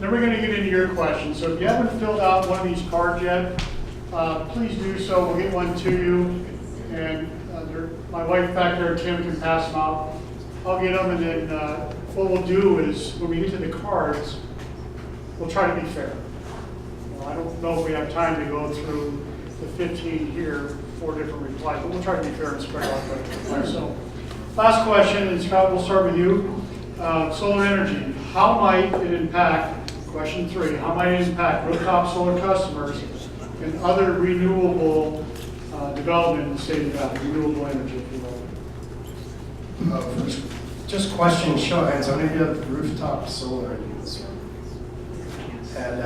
Then we're going to get into your questions. So if you haven't filled out one of these cards yet, please do so. We'll get one to you. And my wife back there, Kim, can pass them out. I'll get them, and then what we'll do is when we get to the cards, we'll try to be fair. I don't know if we have time to go through the 15 here, 4 different replies, but we'll try to be fair and spread out quickly. All right, so last question, and Scott, we'll start with you. Solar energy, how might it impact, question 3, how might it impact rooftop solar customers and other renewable development in the state of Nevada, renewable energy, if you will? First, just question, show of hands, how many of you have rooftop solar in this room? And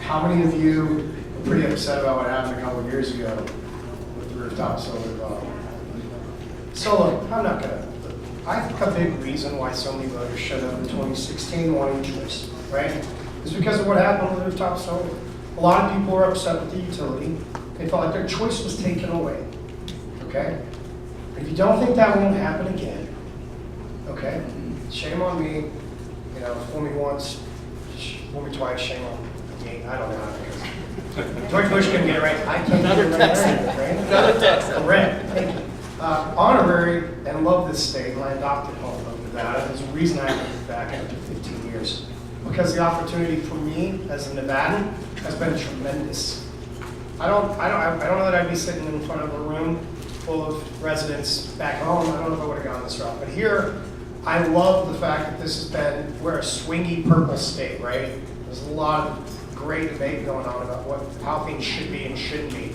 how many of you are pretty upset about what happened a couple of years ago with the rooftop solar development? So look, I think a big reason why so many voters showed up in 2016 wanting choice, right? Is because of what happened with rooftop solar. A lot of people were upset with the utility. They felt like their choice was taken away, okay? If you don't think that won't happen again, okay, shame on me, you know, fool me once, fool me twice, shame on me, I don't know how to do it. George Bush couldn't get it right, I can't get it right. Another text. Correct, thank you. Honorary, and love this state, my adopted home of Nevada. There's a reason I moved back after 15 years. Because the opportunity for me as a Nevadan has been tremendous. I don't know that I'd be sitting in front of a room full of residents back home. I don't know if I would have gone this route. But here, I love the fact that this has been, we're a swingy purple state, right? There's a lot of great debate going on about how things should be and shouldn't be.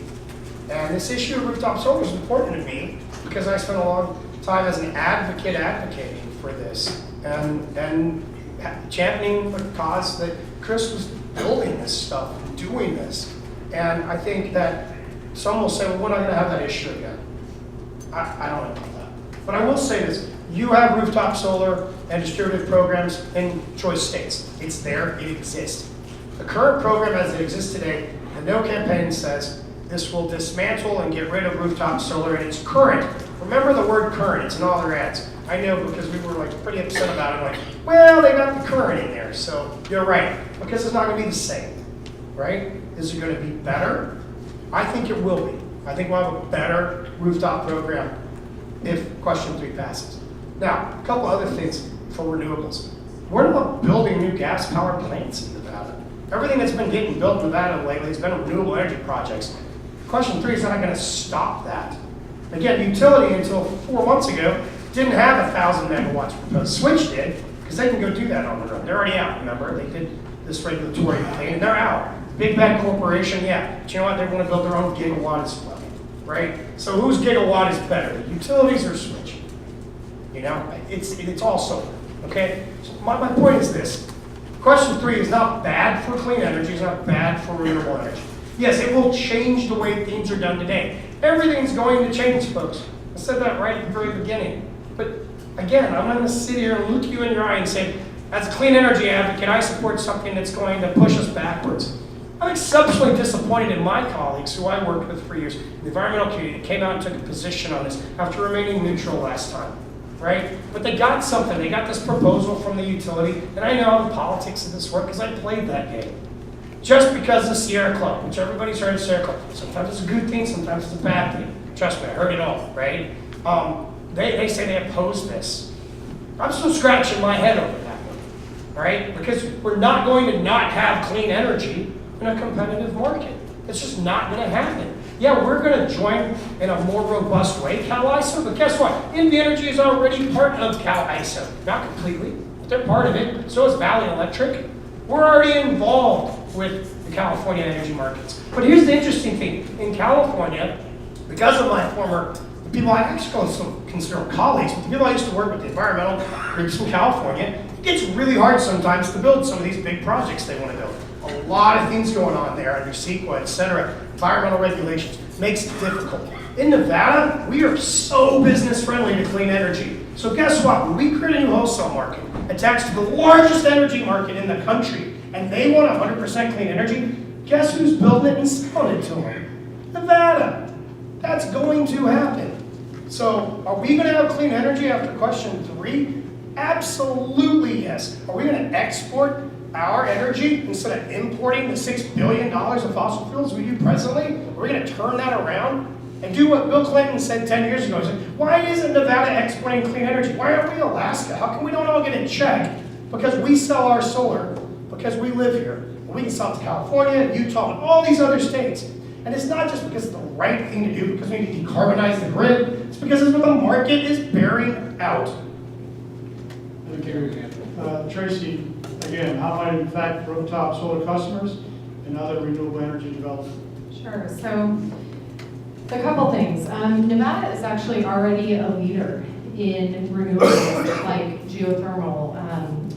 And this issue of rooftop solar is important to me because I spent a long time as an advocate advocating for this and championing the cause that Chris was building this stuff and doing this. And I think that some will say, well, we're not going to have that issue again. I don't know about that. But I will say this. You have rooftop solar and distributed programs in choice states. It's there. It exists. The current program as it exists today, the No campaign says this will dismantle and get rid of rooftop solar, and it's current. Remember the word current. It's in all their ads. I know because we were pretty upset about it. Like, well, they got the current in there. So you're right. Because it's not going to be the same. Right? Is it going to be better? I think it will be. I think we'll have a better rooftop program if question 3 passes. Now, a couple other things for renewables. We're not building new gas power plants in Nevada. Everything that's been getting built in Nevada lately has been renewable energy projects. Question 3 is not going to stop that. Again, utility until 4 months ago didn't have 1,000 megawatts proposed. Switch did, because they can go do that on their own. They're already out, remember? They did this regulatory thing, and they're out. Big bad corporation, yeah. But you know what? They want to build their own gigawatt as well, right? So whose gigawatt is better, the utilities or Switch? You know, it's all solar, okay? So my point is this. Question 3 is not bad for clean energy. It's not bad for renewable energy. Yes, it will change the way things are done today. Everything's going to change, folks. I said that right at the very beginning. But again, I'm not going to sit here and look you in your eye and say, as a clean energy advocate, I support something that's going to push us backwards. I'm exceptionally disappointed in my colleagues who I worked with for years in the environmental community that came out and took a position on this after remaining neutral last time, right? But they got something. They got this proposal from the utility, and I know how the politics of this work because I played that game. Just because the Sierra Club, which everybody's heard of Sierra Club, sometimes it's a good thing, sometimes it's a bad thing. Trust me, I heard it all, right? They say they oppose this. I'm still scratching my head over that one, right? Because we're not going to not have clean energy in a competitive market. It's just not going to happen. Yeah, we're going to join in a more robust way, Cal ISO, but guess what? NV Energy is already part of Cal ISO. Not completely, but they're part of it. So is Valley Electric. We're already involved with the California energy markets. But here's the interesting thing. In California, because of my the people I actually consider colleagues, but the people I used to work with, the environmental groups in California, it gets really hard sometimes to build some of these big projects they want to build. A lot of things going on there under CEQA, et cetera. Environmental regulations makes it difficult. In Nevada, we are so business friendly to clean energy. So guess what? When we create a new wholesale market attached to the largest energy market in the country, and they want 100% clean energy, guess who's building it and selling it to them? Nevada. That's going to happen. So are we going to have clean energy after question 3? Absolutely yes. Are we going to export our energy, instead of importing the $6 billion of fossil fuels we do presently, we're going to turn that around and do what Bill Clinton said 10 years ago. He said, why isn't Nevada exporting clean energy? Why aren't we Alaska? How come we don't all get a check? Because we sell our solar, because we live here. We can sell it to California, Utah, and all these other states. And it's not just because it's the right thing to do, because we need to decarbonize the grid. It's because it's what the market is bearing out. Tracy, again, how might it impact rooftop solar customers and other renewable energy development? Sure. So, a couple things. Nevada is actually already a leader in renewables like geothermal.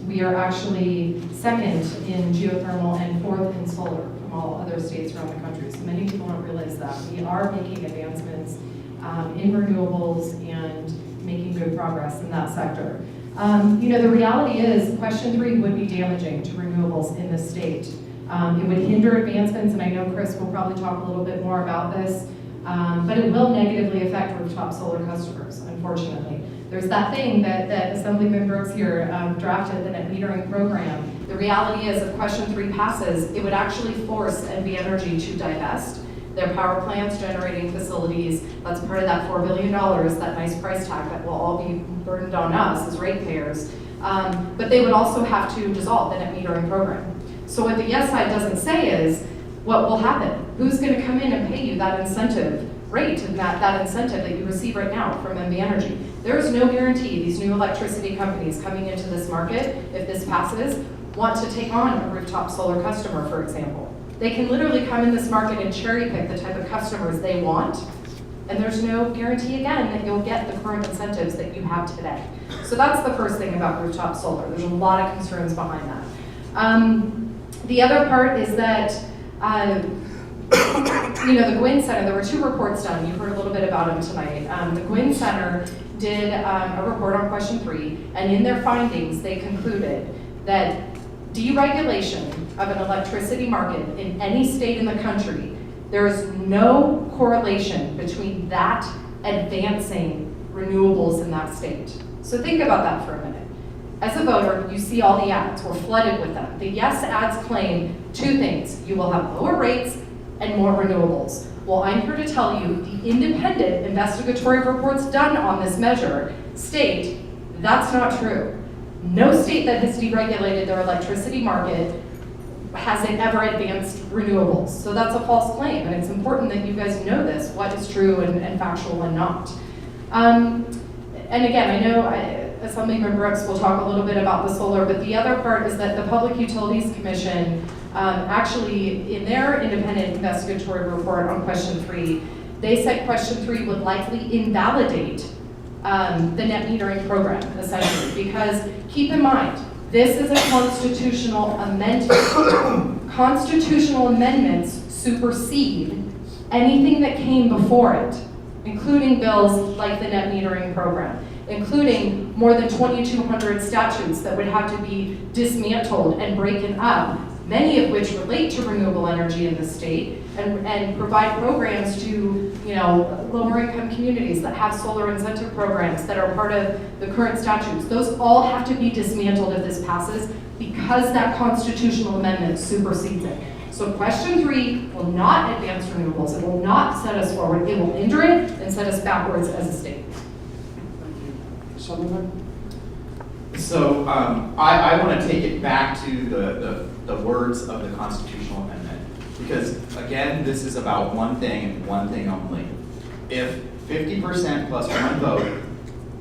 We are actually second in geothermal and fourth in solar from all other states around the country. So many people don't realize that. We are making advancements in renewables and making good progress in that sector. The reality is question 3 would be damaging to renewables in the state. It would hinder advancements, and I know Chris will probably talk a little bit more about this, but it will negatively affect rooftop solar customers, unfortunately. There's that thing that Assemblyman Brooks here drafted, the net metering program. The reality is if question 3 passes, it would actually force NV Energy to divest their power plants, generating facilities. That's part of that $4 billion, that nice price tag that will all be burdened on us as ratepayers. But they would also have to dissolve the net metering program. So what the yes side doesn't say is, what will happen? Who's going to come in and pay you that incentive rate and that incentive that you receive right now from NV Energy? There is no guarantee these new electricity companies coming into this market, if this passes, want to take on a rooftop solar customer, for example. They can literally come in this market and cherry pick the type of customers they want, and there's no guarantee, again, that you'll get the current incentives that you have today. So that's the first thing about rooftop solar. There's a lot of concerns behind that. The other part is that, the Gwynn Center, there were 2 reports done. You heard a little bit about them tonight. The Gwynn Center did a report on question 3, and in their findings, they concluded that deregulation of an electricity market in any state in the country, there is no correlation between that advancing renewables in that state. So think about that for a minute. As a voter, you see all the ads. We're flooded with them. The yes ads claim 2 things. You will have lower rates and more renewables. Well, I'm here to tell you the independent investigatory reports done on this measure state that's not true. No state that has deregulated their electricity market has it ever advanced renewables. So that's a false claim, and it's important that you guys know this, what is true and factual and not. And again, I know Assemblyman Brooks will talk a little bit about the solar, but the other part is that the Public Utilities Commission actually, in their independent investigatory report on question 3, they said question 3 would likely invalidate the net metering program, essentially, because keep in mind, this is a constitutional amendment. Constitutional amendments supersede anything that came before it, including bills like the net metering program, including more than 2,200 statutes that would have to be dismantled and broken up, many of which relate to renewable energy in the state and provide programs to lower income communities that have solar incentive programs that are part of the current statutes. Those all have to be dismantled if this passes because that constitutional amendment supersedes it. So question 3 will not advance renewables. It will not set us forward. It will hinder it and set us backwards as a state. Thank you. Assemblyman? So I want to take it back to the words of the constitutional amendment. Because again, this is about one thing and one thing only. If 50% plus 1 vote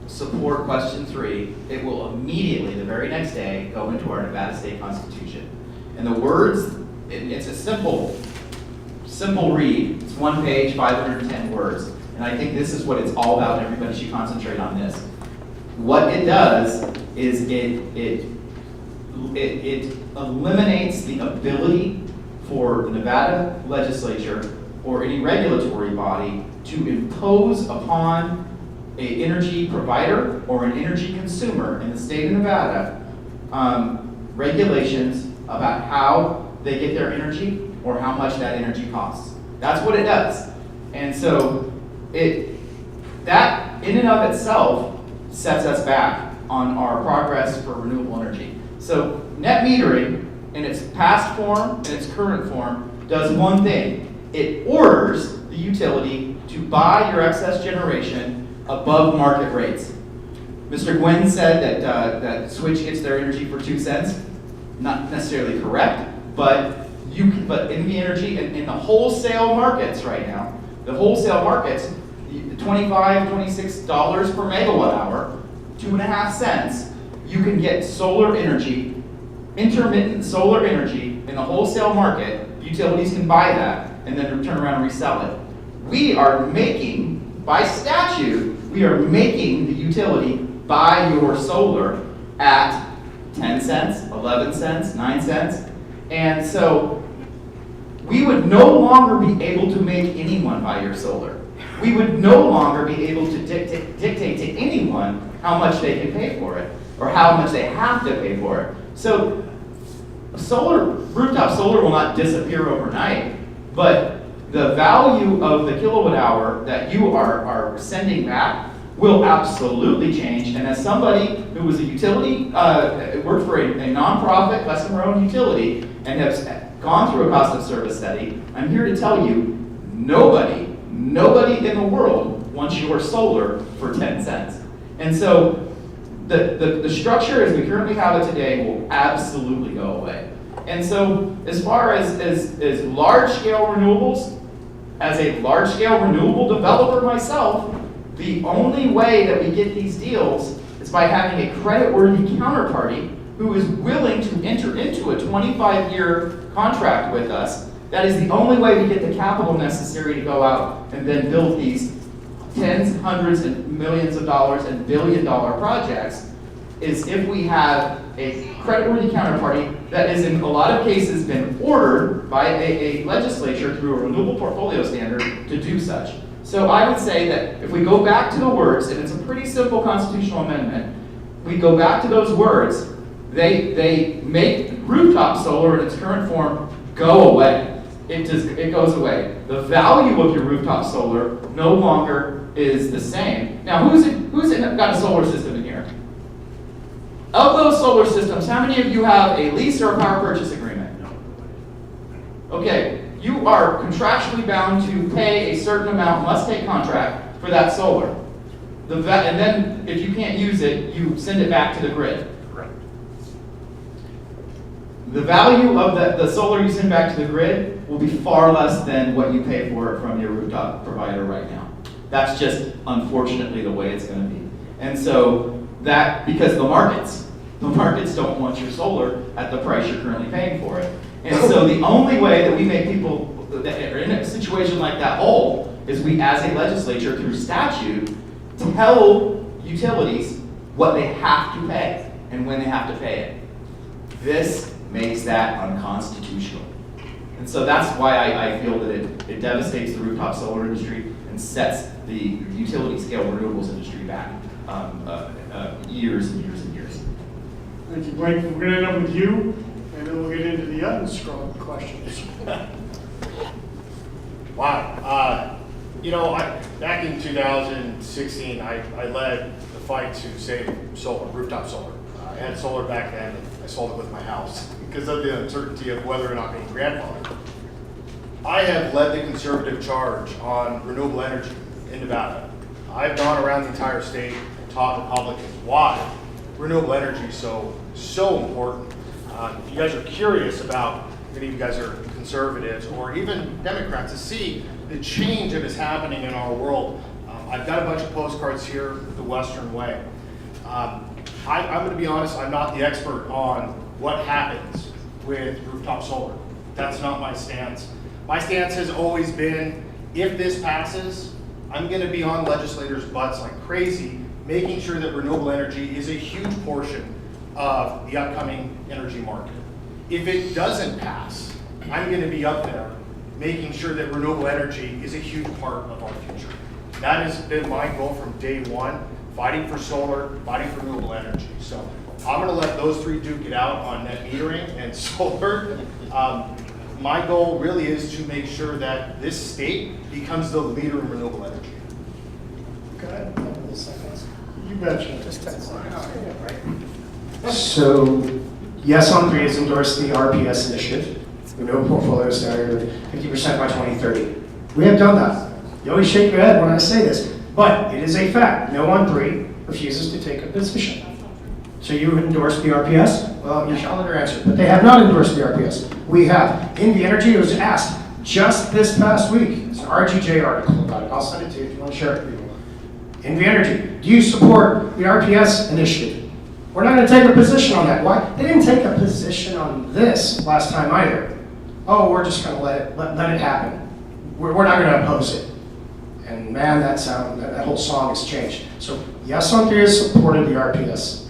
support question 3, it will immediately, the very next day, go into our Nevada State Constitution. And the words, it's a simple read. It's 1 page, 510 words. And I think this is what it's all about, and everybody should concentrate on this. What it does is it eliminates the ability for the Nevada legislature or any regulatory body to impose upon an energy provider or an energy consumer in the state of Nevada regulations about how they get their energy or how much that energy costs. That's what it does. And so that in and of itself sets us back on our progress for renewable energy. So net metering in its past form, in its current form, does one thing. It orders the utility to buy your excess generation above market rates. Mr. Gwynn said that Switch gets their energy for 2 cents. Not necessarily correct, but but in the energy, in the wholesale markets right now, the wholesale markets, $25, $26 per megawatt hour, 2.5 cents, you can get solar energy, intermittent solar energy in the wholesale market. Utilities can buy that and then turn around and resell it. We are making, by statute, we are making the utility buy your solar at 10 cents, 11 cents, 9 cents. And so we would no longer be able to make anyone buy your solar. We would no longer be able to dictate to anyone how much they can pay for it or how much they have to pay for it. So rooftop solar will not disappear overnight, but the value of the kilowatt hour that you are sending back will absolutely change. And as somebody who was a utility, worked for a nonprofit customer-owned utility and has gone through a cost of service study, I'm here to tell you, nobody in the world wants your solar for 10 cents. And so the structure as we currently have it today will absolutely go away. And so as far as large-scale renewables, as a large-scale renewable developer myself, the only way that we get these deals is by having a creditworthy counterparty who is willing to enter into a 25-year contract with us. That is the only way we get the capital necessary to go out and then build these tens, hundreds, and millions of dollars and billion-dollar projects, is if we have a creditworthy counterparty that is in a lot of cases been ordered by a legislature through a renewable portfolio standard to do such. So I would say that if we go back to the words, and it's a pretty simple constitutional amendment, we go back to those words, they make rooftop solar in its current form go away. It goes away. The value of your rooftop solar no longer is the same. Now, who's got a solar system in here? Of those solar systems, how many of you have a lease or a power purchase agreement? Okay, you are contractually bound to pay a certain amount, must take contract for that solar. And then if you can't use it, you send it back to the grid. Correct. The value of the solar you send back to the grid will be far less than what you pay for it from your rooftop provider right now. That's just unfortunately the way it's going to be. And so because the markets don't want your solar at the price you're currently paying for it. And so the only way that we make people that are in a situation like that whole is we, as a legislature, through statute, tell utilities what they have to pay and when they have to pay it. This makes that unconstitutional. And so that's why I feel that it devastates the rooftop solar industry and sets the utility scale renewables industry back years and years and years. Thank you, Blake. We're going to end up with you, and then we'll get into the unscrubbed questions. Wow. Back in 2016, I led the fight to save solar, rooftop solar. I had solar back then, and I sold it with my house because of the uncertainty of whether or not being grandfathered. I have led the conservative charge on renewable energy in Nevada. I've gone around the entire state and taught Republicans why renewable energy is so important. If you guys are curious about, many of you guys are conservatives or even Democrats, to see the change that is happening in our world, I've got a bunch of postcards here, The Western Way. I'm going to be honest, I'm not the expert on what happens with rooftop solar. That's not my stance. My stance has always been, if this passes, I'm going to be on legislators' butts like crazy, making sure that renewable energy is a huge portion of the upcoming energy market. If it doesn't pass, I'm going to be up there making sure that renewable energy is a huge part of our future. That has been my goal from day one, fighting for solar, fighting for renewable energy. So I'm going to let those three duke it out on net metering and solar. My goal really is to make sure that this state becomes the leader in renewable energy. Good. A couple of seconds. You betcha. Just 10 seconds. So Yes on 3 has endorsed the RPS initiative, renewable portfolio standard of 50% by 2030. We have done that. You always shake your head when I say this, but it is a fact. No on 3 refuses to take a position. So you endorse the RPS? Well, you shall let her answer, but they have not endorsed the RPS. We have. In the Energy, it was asked just this past week. It's an RGJ article about it. I'll send it to you if you want to share it with people. In the Energy, do you support the RPS initiative? We're not going to take a position on that. Why? They didn't take a position on this last time either. Oh, we're just going to let it happen. We're not going to oppose it. And man, that whole song has changed. So yes on 3 has supported the RPS.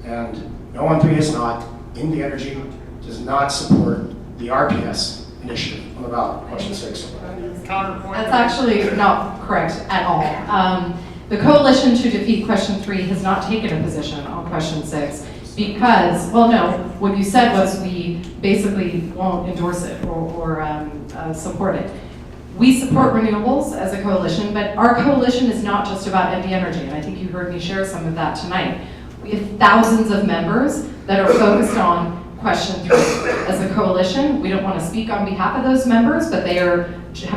And no on 3 is not. In the Energy does not support the RPS initiative on the ballot, question 6. Counterpoint. That's actually not correct at all. The coalition to defeat question 3 has not taken a position on question 6 because, well, no, what you said was we basically won't endorse it or support it. We support renewables as a coalition, but our coalition is not just about NV Energy, and I think you heard me share some of that tonight. We have thousands of members that are focused on question 3. As a coalition, we don't want to speak on behalf of those members, but they have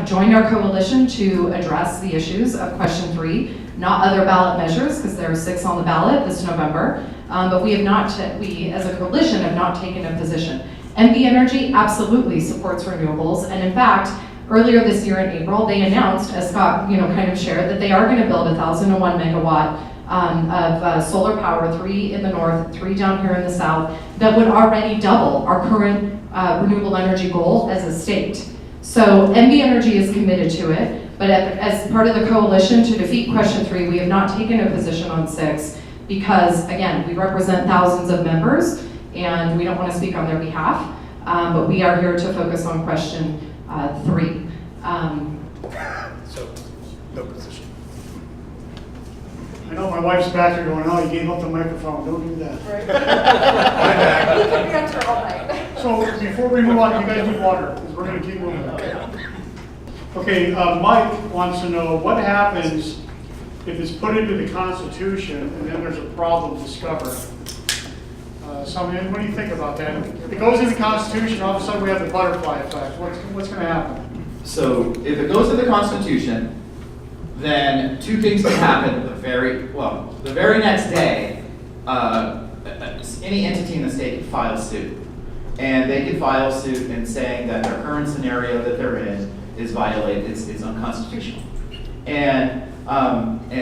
joined our coalition to address the issues of question 3, not other ballot measures, because there are 6 on the ballot this November, but we as a coalition have not taken a position. NV Energy absolutely supports renewables, and in fact, earlier this year in April, they announced, as Scott kind of shared, that they are going to build 1,001 megawatt of solar power, 3 in the north, 3 down here in the south, that would already double our current renewable energy goal as a state. So NV Energy is committed to it, but as part of the coalition to defeat question 3, we have not taken a position on 6 because, again, we represent thousands of members and we don't want to speak on their behalf, but we are here to focus on question 3. So, no position. I know my wife's back there going, oh, you gave up the microphone, don't do that. Right. We could be on tour all night. So before we move on, you guys need water, because we're going to keep moving. Okay, Mike wants to know what happens if it's put into the Constitution and then there's a problem discovered. What do you think about that? If it goes in the Constitution, all of a sudden we have the butterfly effect. What's going to happen? So if it goes to the Constitution, then 2 things can happen the very next day. Any entity in the state can file suit. And they can file suit in saying that their current scenario that they're in is violated, is unconstitutional. And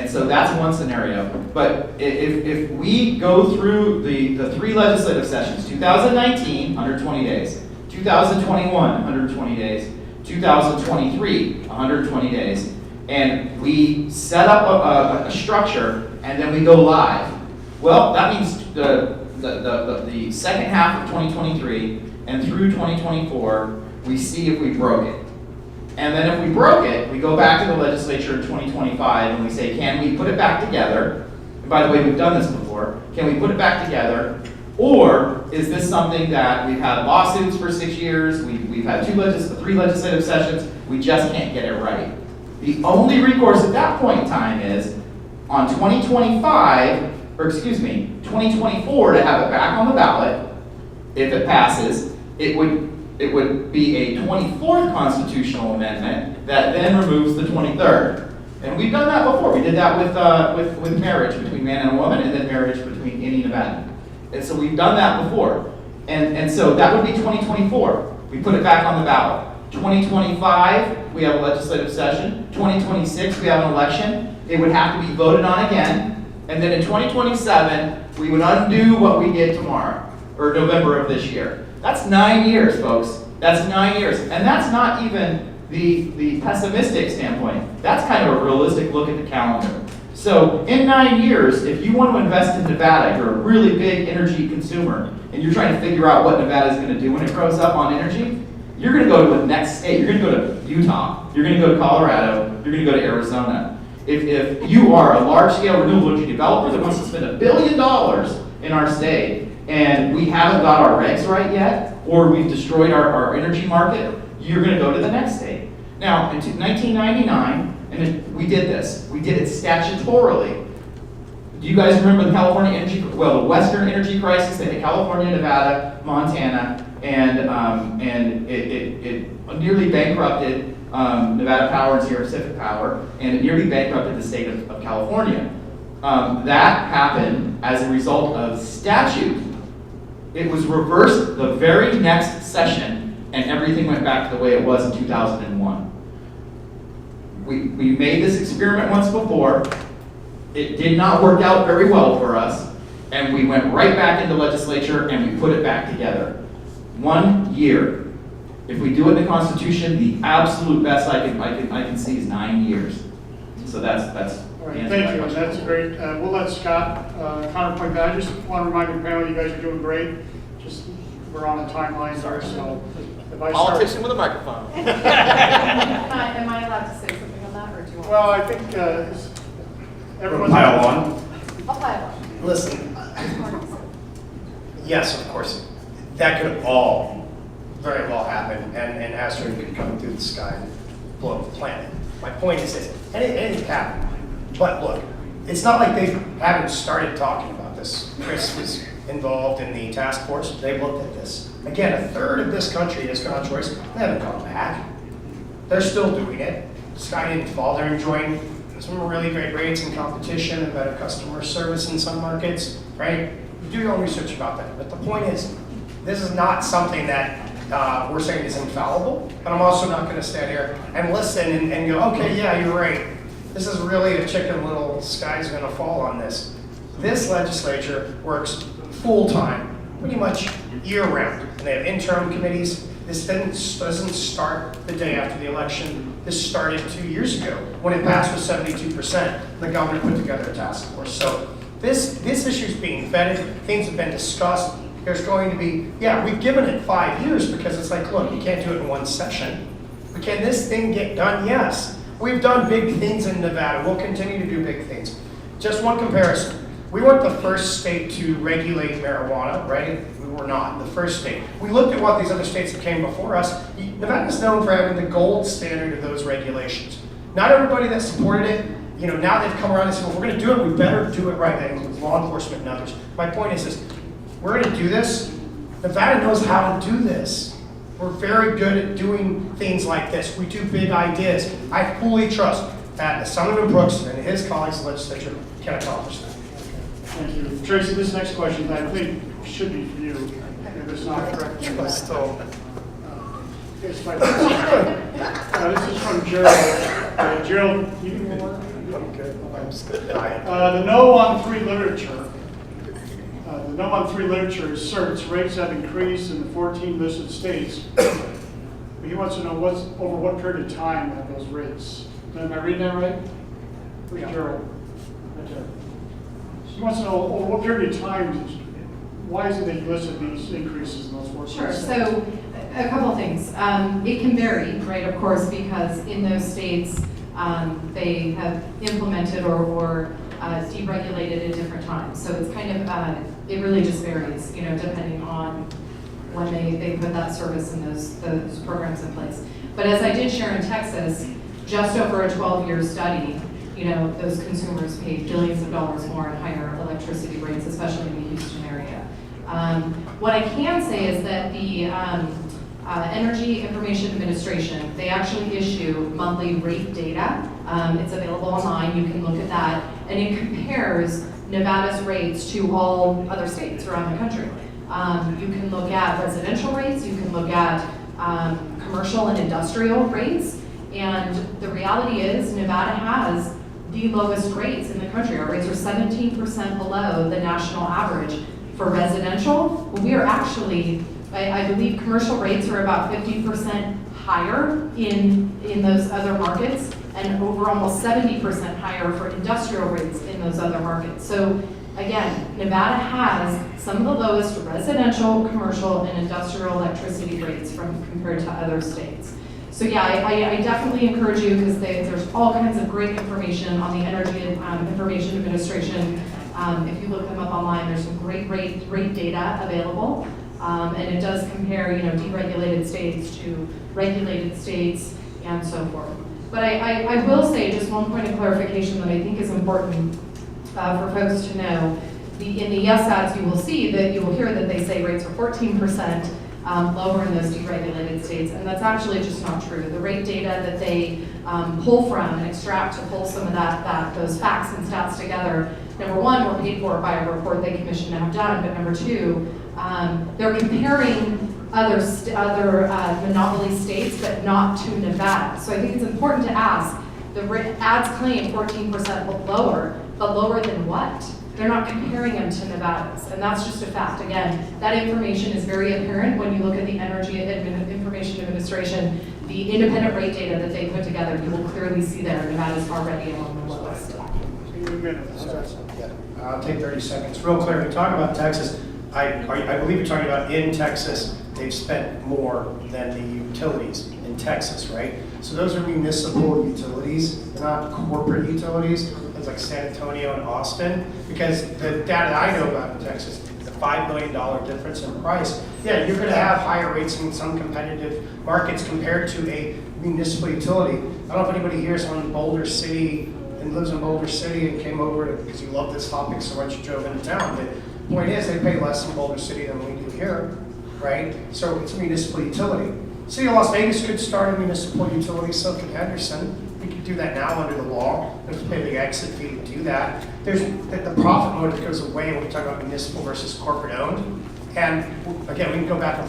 so that's one scenario. But if we go through the 3 legislative sessions, 2019, 120 days, 2021, 120 days, 2023, 120 days, and we set up a structure and then we go live, well, that means the second half of 2023 and through 2024, we see if we broke it. And then if we broke it, we go back to the legislature in 2025 and we say, can we put it back together? And by the way, we've done this before. Can we put it back together? Or is this something that we've had lawsuits for 6 years, we've had 3 legislative sessions, we just can't get it right? The only recourse at that point in time is on 2024 to have it back on the ballot. If it passes, it would be a 24th constitutional amendment that then removes the 23rd. And we've done that before. We did that with marriage between man and a woman, and then marriage between any Nevadan. And so we've done that before. And so that would be 2024. We put it back on the ballot. 2025, we have a legislative session. 2026, we have an election. It would have to be voted on again. And then in 2027, we would undo what we did tomorrow, or November of this year. That's 9 years, folks. That's 9 years. And that's not even the pessimistic standpoint. That's kind of a realistic look at the calendar. So in 9 years, if you want to invest in Nevada, you're a really big energy consumer, and you're trying to figure out what Nevada is going to do when it grows up on energy, you're going to go to the next state. You're going to go to Utah. You're going to go to Colorado. You're going to go to Arizona. If you are a large-scale renewable energy developer that wants to spend $1 billion in our state, and we haven't got our regs right yet, or we've destroyed our energy market, you're going to go to the next state. Now, in 1999, and we did this. We did it statutorily. do you guys remember the California energy, well, the Western energy crisis? They had California, Nevada, Montana, and it nearly bankrupted Nevada Power and Sierra Pacific Power, and it nearly bankrupted the state of California. That happened as a result of statute. It was reversed the very next session, and everything went back to the way it was in 2001. We made this experiment once before. It did not work out very well for us, and we went right back into legislature and we put it back together. 1 year. If we do it in the Constitution, the absolute best I can see is 9 years. So that's All the right, answer to thank my you, question. that's great. We'll let Scott counterpoint that. I just want to remind the panel, you guys are doing great. Just, we're on a timeline here, so if I start. Politician with a microphone. Am I allowed to say something on that, or do you want? Well, I think everyone's. Pile on. I'll pile on. Listen, yes, of course, that could all very well happen, and asteroid could come through the sky and blow up the planet. My point is this, anything could happen. But look, it's not like they haven't started talking about this. Chris was involved in the task force, they've looked at this. Again, a third of this country has gone choice, they haven't gone back. They're still doing it. The sky didn't fall, they're enjoying some really great rates and competition and better customer service in some markets, right? Do your own research about that. But the point is, this is not something that we're saying is infallible, but I'm also not gonna stand here and listen and go, okay, yeah, you're right. This is really a chicken little sky's gonna fall on this. This legislature works full-time, pretty much year-round. And they have interim committees. This doesn't start the day after the election. This started 2 years ago when it passed with 72%. The governor put together a task force. So this issue is being vetted. Things have been discussed. There's going to be, yeah, we've given it 5 years because it's like, look, you can't do it in one session. But can this thing get done? Yes. We've done big things in Nevada. We'll continue to do big things. Just one comparison. We weren't the first state to regulate marijuana, right? We were not the first state. We looked at what these other states that came before us. Nevada is known for having the gold standard of those regulations. Not everybody that supported it, you know, now they've come around and said, well, if we're going to do it, we better do it right. That includes law enforcement and others. My point is this, we're going to do this. Nevada knows how to do this. We're very good at doing things like this. We do big ideas. I fully trust that Assemblyman Brooks and his colleagues in the legislature can accomplish that. Thank you. Tracy, this next question I think should be for you, if it's not correct. It's my this is from Gerald. Gerald, you need more? Okay. The No on 3 literature. The No on 3 literature asserts rates have increased in the 14 listed states. But he wants to know over what period of time have those rates. Am I reading that right? Where's Gerald? Right there. He wants to know over what period of time, why is it that you listed these increases in those 14 Sure, states? so a couple things. It can vary, right, of course, because in those states, they have implemented or deregulated at different times. So it's kind of, it really just varies, you know, depending on when they put that service and those programs in place. But as I did share in Texas, just over a 12-year study, you know, those consumers paid billions of dollars more in higher electricity rates, especially in the Houston area. What I can say is that the Energy Information Administration, they actually issue monthly rate data. It's available online, you can look at that, and it compares Nevada's rates to all other states around the country. You can look at residential rates, you can look at commercial and industrial rates, and the reality is Nevada has the lowest rates in the country. Our rates are 17% below the national average. For residential, we are actually, I believe commercial rates are about 50% higher in those other markets, and over almost 70% higher for industrial rates in those other markets. So again, Nevada has some of the lowest residential, commercial, and industrial electricity rates compared to other states. So yeah, I definitely encourage you, because there's all kinds of great information on the Energy Information Administration. If you look them up online, there's some great rate data available. And it does compare, you know, deregulated states to regulated states and so forth. But I will say just one point of clarification that I think is important. for folks to know, in the yes ads, you will see that you will hear that they say rates are 14% lower in those deregulated states, and that's actually just not true. The rate data that they pull from and extract to pull some of those facts and stats together, number one, were paid for by a report they commissioned to have done, but number two, they're comparing other monopoly states, but not to Nevada. So I think it's important to ask, the ads claim 14% lower, but lower than what? They're not comparing them to Nevada's, and that's just a fact. Again, that information is very apparent when you look at the Energy Information Administration, the independent rate data that they put together. You will clearly see there Nevada's already among the lowest. I'll take 30 seconds. Real clear, we talk about Texas. I believe you're talking about in Texas, they've spent more than the utilities in Texas, right? So those are municipal utilities, they're not corporate utilities. It's like San Antonio and Austin, because the data I know about in Texas, the $5 million difference in price, yeah, you're gonna have higher rates in some competitive markets compared to a municipal utility. I don't know if anybody here is on Boulder City and lives in Boulder City and came over because you love this topic so much you drove into town, but the point is they pay less in Boulder City than we do here, right? So it's a municipal utility. City of Las Vegas could start a municipal utility, so could Henderson. We could do that now under the law. We have to pay the exit fee to do that. There's the profit motive goes away when we talk about municipal versus corporate owned. And again, we can go back and